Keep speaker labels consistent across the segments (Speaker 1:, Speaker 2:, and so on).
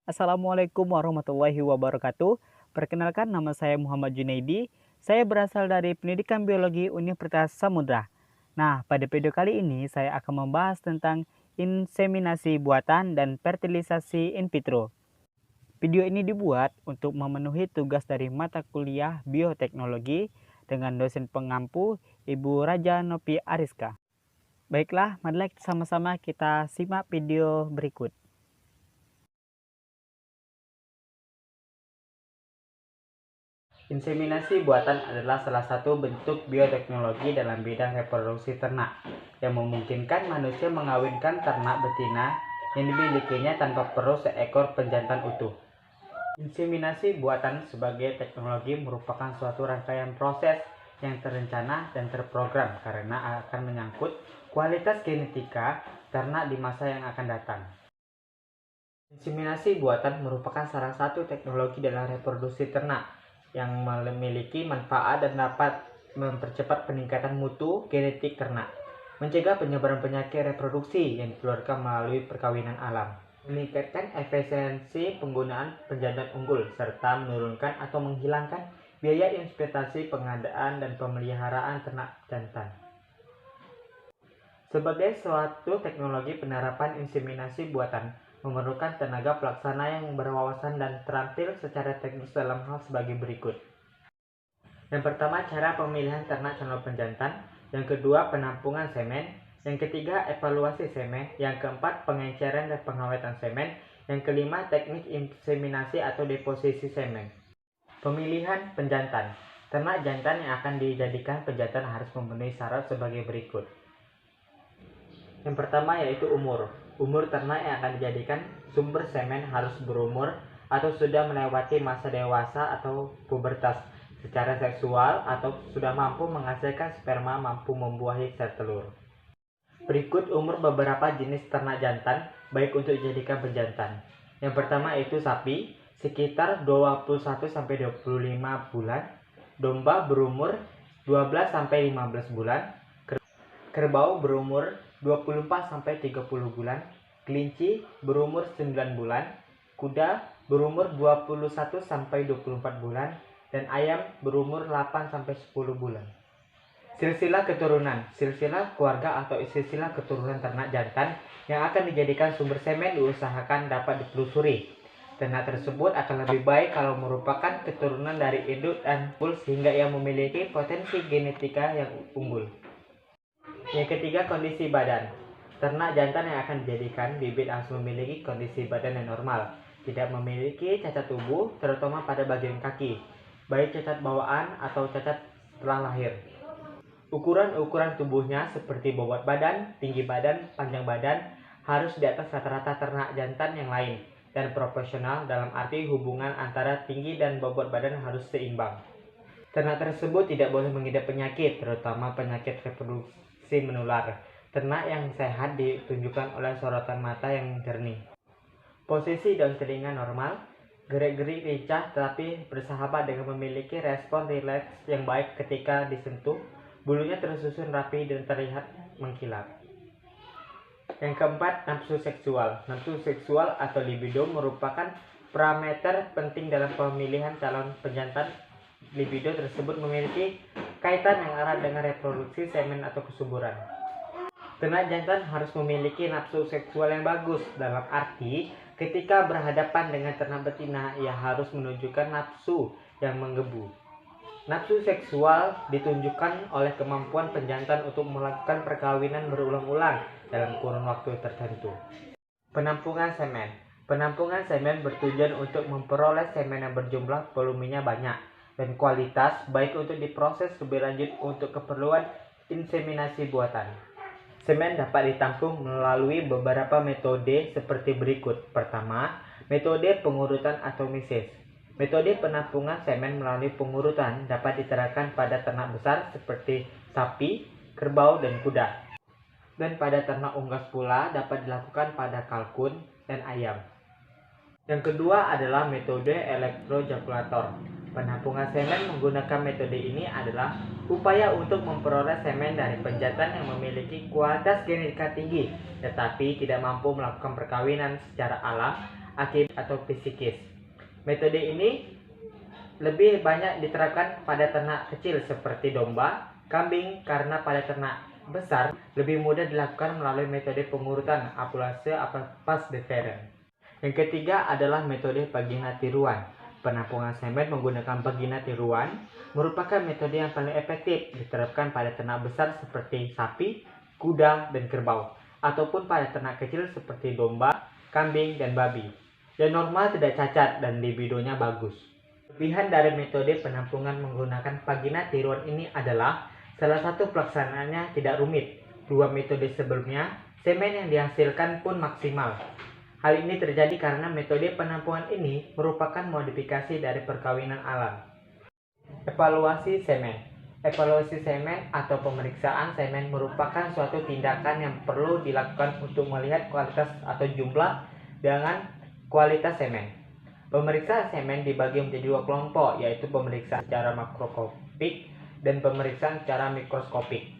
Speaker 1: Assalamualaikum warahmatullahi wabarakatuh. Perkenalkan, nama saya Muhammad Junaidi. Saya berasal dari Pendidikan Biologi Universitas Samudra. Nah, pada video kali ini saya akan membahas tentang inseminasi buatan dan fertilisasi in vitro. Video ini dibuat untuk memenuhi tugas dari mata kuliah bioteknologi dengan dosen pengampu Ibu Raja Nopi Ariska. Baiklah, marilah sama-sama kita simak video berikut. Inseminasi buatan adalah salah satu bentuk bioteknologi dalam bidang reproduksi ternak yang memungkinkan manusia mengawinkan ternak betina yang dimilikinya tanpa perlu seekor penjantan utuh. Inseminasi buatan sebagai teknologi merupakan suatu rangkaian proses yang terencana dan terprogram karena akan menyangkut kualitas genetika ternak di masa yang akan datang. Inseminasi buatan merupakan salah satu teknologi dalam reproduksi ternak yang memiliki manfaat dan dapat mempercepat peningkatan mutu genetik ternak, mencegah penyebaran penyakit reproduksi yang dikeluarkan melalui perkawinan alam, meningkatkan efisiensi penggunaan penjantan unggul, serta menurunkan atau menghilangkan biaya investasi pengadaan dan pemeliharaan ternak jantan. Sebagai suatu teknologi, penerapan inseminasi buatan memerlukan tenaga pelaksana yang berwawasan dan terampil secara teknis dalam hal sebagai berikut. Yang pertama, cara pemilihan ternak calon penjantan. Yang kedua, penampungan semen. Yang ketiga, evaluasi semen. Yang keempat, pengenceran dan pengawetan semen. Yang kelima, teknik inseminasi atau deposisi semen. Pemilihan penjantan. Ternak jantan yang akan dijadikan penjantan harus memenuhi syarat sebagai berikut. Yang pertama yaitu umur. Umur ternak yang akan dijadikan sumber semen harus berumur atau sudah melewati masa dewasa atau pubertas secara seksual atau sudah mampu menghasilkan sperma mampu membuahi sel telur. Berikut umur beberapa jenis ternak jantan baik untuk dijadikan penjantan. Yang pertama yaitu sapi, sekitar 21-25 bulan. Domba berumur 12-15 bulan. Kerbau berumur 24-30 bulan, kelinci berumur 9 bulan, kuda berumur 21-24 bulan, dan ayam berumur 8-10 bulan. Silsilah keturunan. Silsilah keluarga atau silsilah keturunan ternak jantan yang akan dijadikan sumber semen diusahakan dapat ditelusuri. Ternak tersebut akan lebih baik kalau merupakan keturunan dari induk dan unggul sehingga ia memiliki potensi genetika yang unggul. Yang ketiga, kondisi badan. Ternak jantan yang akan dijadikan bibit harus memiliki kondisi badan yang normal, tidak memiliki cacat tubuh, terutama pada bagian kaki, baik cacat bawaan atau cacat setelah lahir. Ukuran tubuhnya seperti bobot badan, tinggi badan, panjang badan harus di atas rata-rata ternak jantan yang lain, dan proporsional dalam arti hubungan antara tinggi dan bobot badan harus seimbang. Ternak tersebut tidak boleh mengidap penyakit, terutama penyakit reproduksi menular. Ternak yang sehat ditunjukkan oleh sorotan mata yang jernih. Posisi daun telinga normal, gerak-gerik lincah tetapi bersahabat dengan memiliki respon rileks yang baik ketika disentuh. Bulunya tersusun rapi dan terlihat mengkilap. Yang keempat, nafsu seksual. Nafsu seksual atau libido merupakan parameter penting dalam pemilihan calon penjantan. Libido tersebut memiliki kaitan yang erat dengan reproduksi semen atau kesuburan. Ternak jantan harus memiliki nafsu seksual yang bagus, dalam arti ketika berhadapan dengan ternak betina ia harus menunjukkan nafsu yang menggebu. Nafsu seksual ditunjukkan oleh kemampuan penjantan untuk melakukan perkawinan berulang-ulang dalam kurun waktu tertentu. Penampungan semen. Penampungan semen bertujuan untuk memperoleh semen yang berjumlah volumenya banyak dan kualitas, baik untuk diproses lebih lanjut untuk keperluan inseminasi buatan. Semen dapat ditampung melalui beberapa metode seperti berikut. Pertama, metode pengurutan atomisis. Metode penampungan semen melalui pengurutan dapat diterapkan pada ternak besar seperti sapi, kerbau, dan kuda. Dan pada ternak unggas pula dapat dilakukan pada kalkun dan ayam. Yang kedua adalah metode elektrojakulator. Penampungan semen menggunakan metode ini adalah upaya untuk memperoleh semen dari penjantan yang memiliki kualitas genetika tinggi tetapi tidak mampu melakukan perkawinan secara alam akibat atau psikis. Metode ini lebih banyak diterapkan pada ternak kecil seperti domba, kambing, karena pada ternak besar lebih mudah dilakukan melalui metode pengurutan apulase pas deferens. Yang ketiga adalah metode vagina tiruan. Penampungan semen menggunakan vagina tiruan merupakan metode yang paling efektif diterapkan pada ternak besar seperti sapi, kuda, dan kerbau, ataupun pada ternak kecil seperti domba, kambing, dan babi. Yang normal tidak cacat dan libidonya bagus. Kelebihan dari metode penampungan menggunakan vagina tiruan ini adalah salah satu pelaksanaannya tidak rumit. Dua metode sebelumnya, semen yang dihasilkan pun maksimal. Hal ini terjadi karena metode penampungan ini merupakan modifikasi dari perkawinan alam. Evaluasi semen. Evaluasi semen atau pemeriksaan semen merupakan suatu tindakan yang perlu dilakukan untuk melihat kualitas atau jumlah dengan kualitas semen. Pemeriksaan semen dibagi menjadi dua kelompok, yaitu pemeriksaan secara makroskopik dan pemeriksaan secara mikroskopik.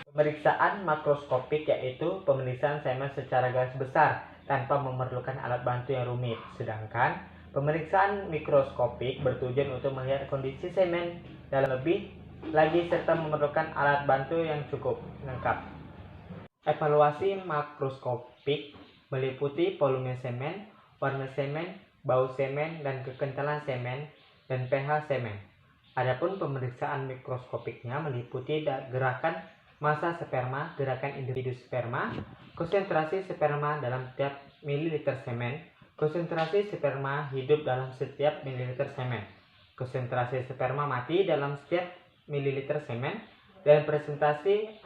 Speaker 1: Pemeriksaan makroskopik yaitu pemeriksaan semen secara garis besar tanpa memerlukan alat bantu yang rumit, sedangkan pemeriksaan mikroskopik bertujuan untuk melihat kondisi semen dalam lebih lagi serta memerlukan alat bantu yang cukup lengkap. Evaluasi makroskopik meliputi volume semen, warna semen, bau semen, dan kekentalan semen, dan pH semen. Adapun pemeriksaan mikroskopiknya meliputi gerakan massa sperma, gerakan individu sperma, konsentrasi sperma dalam setiap mililiter semen, konsentrasi sperma hidup dalam setiap mililiter semen, konsentrasi sperma mati dalam setiap mililiter semen, dan presentasi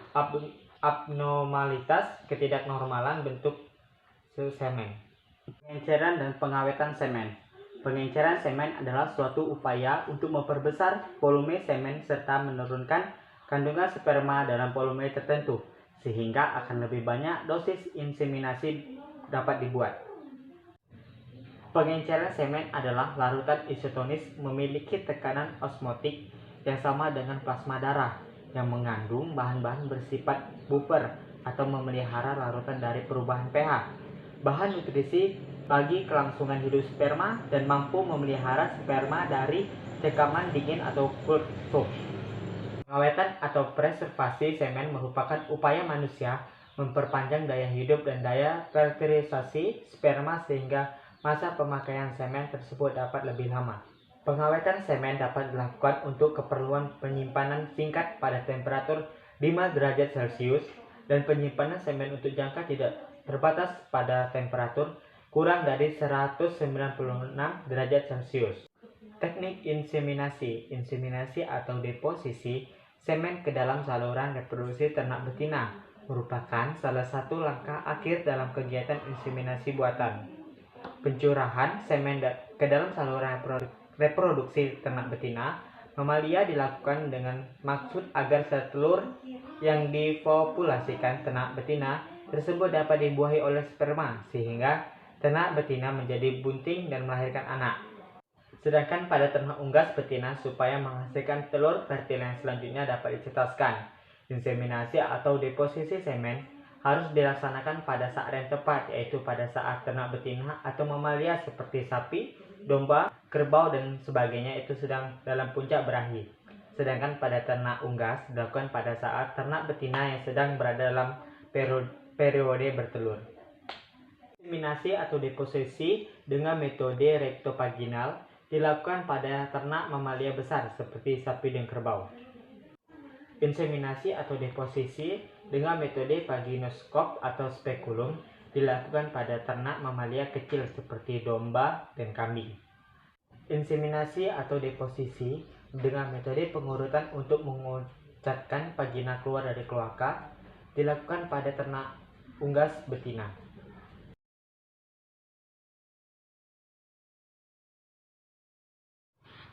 Speaker 1: abnormalitas ketidaknormalan bentuk semen. Pengenceran dan pengawetan semen. Pengenceran semen adalah suatu upaya untuk memperbesar volume semen serta menurunkan kandungan sperma dalam volume tertentu, sehingga akan lebih banyak dosis inseminasi dapat dibuat. Pengenceran semen adalah larutan isotonis memiliki tekanan osmotik yang sama dengan plasma darah yang mengandung bahan-bahan bersifat buffer atau memelihara larutan dari perubahan pH, bahan nutrisi bagi kelangsungan hidup sperma, dan mampu memelihara sperma dari cekaman dingin atau cold shock. Pengawetan atau preservasi semen merupakan upaya manusia memperpanjang daya hidup dan daya fertilisasi sperma sehingga masa pemakaian semen tersebut dapat lebih lama. Pengawetan semen dapat dilakukan untuk keperluan penyimpanan singkat pada temperatur 5 derajat Celcius dan penyimpanan semen untuk jangka tidak terbatas pada temperatur kurang dari 196 derajat Celcius. Teknik inseminasi. Inseminasi atau deposisi semen ke dalam saluran reproduksi ternak betina merupakan salah satu langkah akhir dalam kegiatan inseminasi buatan. Pencurahan semen ke dalam saluran reproduksi ternak betina mamalia dilakukan dengan maksud agar sel telur yang dipopulasikan ternak betina tersebut dapat dibuahi oleh sperma sehingga ternak betina menjadi bunting dan melahirkan anak. Sedangkan pada ternak unggas betina supaya menghasilkan telur fertil yang selanjutnya dapat dicetaskan. Inseminasi atau deposisi semen harus dilaksanakan pada saat yang tepat, yaitu pada saat ternak betina atau mamalia seperti sapi, domba, kerbau, dan sebagainya itu sedang dalam puncak berahi. Sedangkan pada ternak unggas dilakukan pada saat ternak betina yang sedang berada dalam periode bertelur. Inseminasi atau deposisi dengan metode rektovaginal dilakukan pada ternak mamalia besar seperti sapi dan kerbau. Inseminasi atau deposisi dengan metode vaginoskop atau spekulum dilakukan pada ternak mamalia kecil seperti domba dan kambing. Inseminasi atau deposisi dengan metode pengurutan untuk mengucatkan vagina keluar dari kloaka dilakukan pada ternak unggas betina.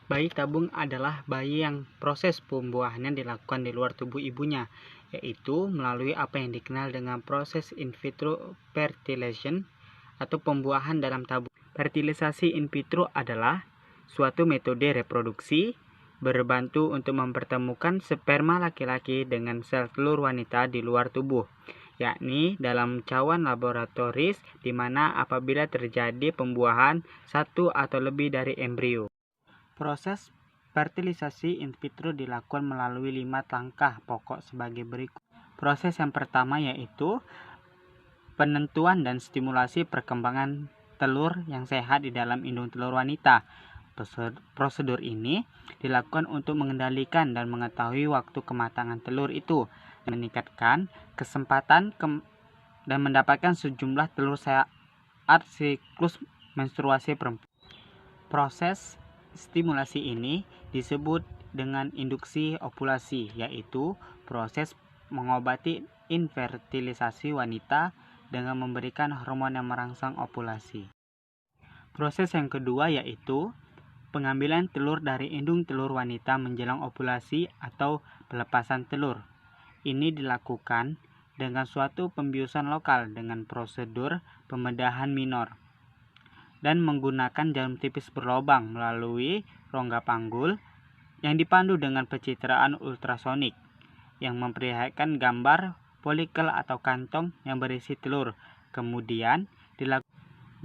Speaker 1: Bayi tabung adalah bayi yang proses pembuahannya dilakukan di luar tubuh ibunya, yaitu melalui apa yang dikenal dengan proses in vitro fertilization atau pembuahan dalam tabung. Fertilisasi in vitro adalah suatu metode reproduksi berbantu untuk mempertemukan sperma laki-laki dengan sel telur wanita di luar tubuh, yakni dalam cawan laboratoris di mana apabila terjadi pembuahan satu atau lebih dari embrio. Proses fertilisasi in vitro dilakukan melalui 5 langkah pokok sebagai berikut. Proses yang pertama yaitu penentuan dan stimulasi perkembangan telur yang sehat di dalam indung telur wanita. Prosedur ini dilakukan untuk mengendalikan dan mengetahui waktu kematangan telur itu, meningkatkan kesempatan dan mendapatkan sejumlah telur saat siklus menstruasi perempuan. Proses stimulasi ini disebut dengan induksi ovulasi, yaitu proses mengobati infertilisasi wanita dengan memberikan hormon yang merangsang ovulasi. Proses yang kedua yaitu pengambilan telur dari indung telur wanita menjelang ovulasi atau pelepasan telur. Ini dilakukan dengan suatu pembiusan lokal dengan prosedur pembedahan minor dan menggunakan jarum tipis berlobang melalui rongga panggul yang dipandu dengan pencitraan ultrasonik yang memperlihatkan gambar folikel atau kantong yang berisi telur. Kemudian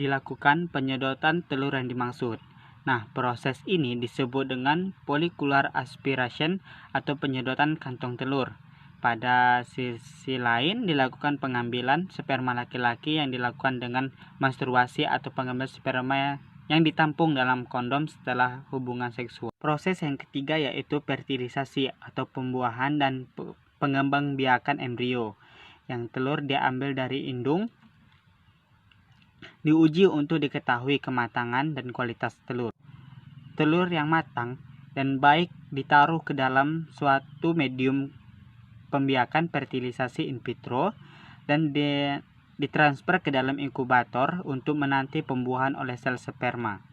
Speaker 1: dilakukan penyedotan telur yang dimaksud. Nah, proses ini disebut dengan follicular aspiration atau penyedotan kantong telur. Pada sisi lain dilakukan pengambilan sperma laki-laki yang dilakukan dengan menstruasi atau pengambilan sperma yang ditampung dalam kondom setelah hubungan seksual. Proses yang ketiga yaitu fertilisasi atau pembuahan dan pengembangbiakan embrio. Yang telur diambil dari indung, diuji untuk diketahui kematangan dan kualitas telur. Telur yang matang dan baik ditaruh ke dalam suatu medium pembiakan fertilisasi in vitro dan ditransfer ke dalam inkubator untuk menanti pembuahan oleh sel sperma.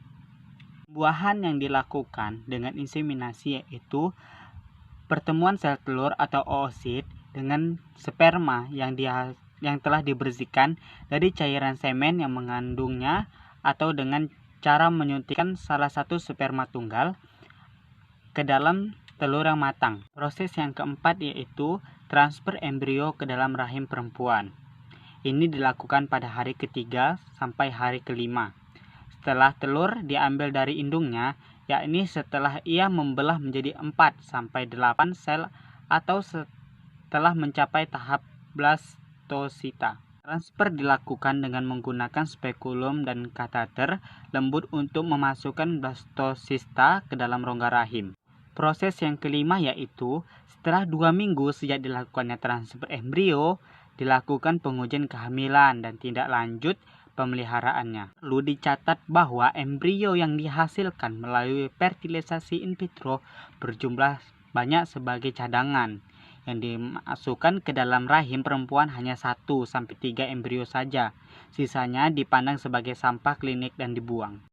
Speaker 1: Pembuahan yang dilakukan dengan inseminasi yaitu pertemuan sel telur atau oosit dengan sperma yang telah dibersihkan dari cairan semen yang mengandungnya atau dengan cara menyuntikkan salah satu sperma tunggal ke dalam telur yang matang. Proses yang keempat yaitu transfer embrio ke dalam rahim perempuan. Ini dilakukan pada hari ketiga sampai hari kelima. Setelah telur diambil dari indungnya, yakni setelah ia membelah menjadi 4 sampai 8 sel atau setelah mencapai tahap blastosita. Transfer dilakukan dengan menggunakan spekulum dan kateter lembut untuk memasukkan blastosista ke dalam rongga rahim. Proses yang kelima yaitu setelah 2 minggu sejak dilakukannya transfer embrio, dilakukan pengujian kehamilan dan tindak lanjut pemeliharaannya. Perlu dicatat bahwa embrio yang dihasilkan melalui fertilisasi in vitro berjumlah banyak sebagai cadangan. Yang dimasukkan ke dalam rahim perempuan hanya 1-3 embrio saja. Sisanya dipandang sebagai sampah klinik dan dibuang.